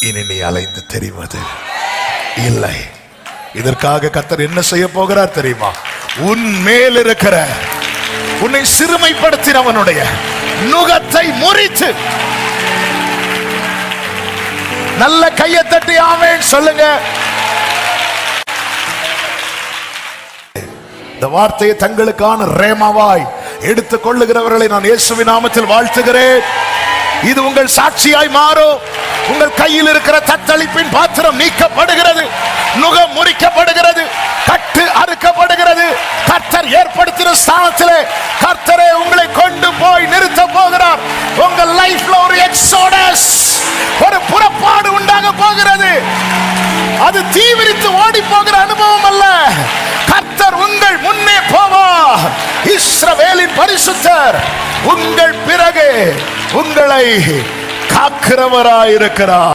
இனி நீ அலைந்து தெரிவது இல்லை. இதற்காக கர்த்தர் என்ன செய்ய போகிறார் தெரியுமா? உன் மேல் இருக்கிற உன்னை சிறுமைப்படுத்தினவனுடைய நுகத்தை முறித்து, நல்ல கையை தட்டி ஆமென் சொல்லுங்க. இந்த வார்த்தையை தங்களுக்கான ரேமாவாய் எடுத்துக் கொள்ளுகிறவர்களை நான் இயேசுவின் நாமத்தில் வாழ்த்துகிறேன். இது உங்கள் சாட்சியாய் மாறும். உங்கள் கையில் இருக்கிற தத்தளிப்பின் பாத்திரம் நீக்கப்படுகிறது, நுகம் முறிக்கப்படுகிறது, கட்டு அறுக்கப்படுகிறது. கர்த்தர் ஏற்படுத்தின ஸ்தானத்திலே கர்த்தரே உங்களை கொண்டு போய் நிறுத்த போகிறார். உங்கள் லைஃப்ல ஒரு எக்ஸோடஸ், ஒரு புறப்பாடு உண்டாக போகிறது. அது தீவிரித்து ஓடி போகிற அனுபவம் அல்ல. கர்த்தர் உங்கள் முன்னே போவார். இஸ்ரவேலின் பரிசுத்தர் உங்கள் பிறகு உங்களை காக்கிறவராயிருக்கிறார்.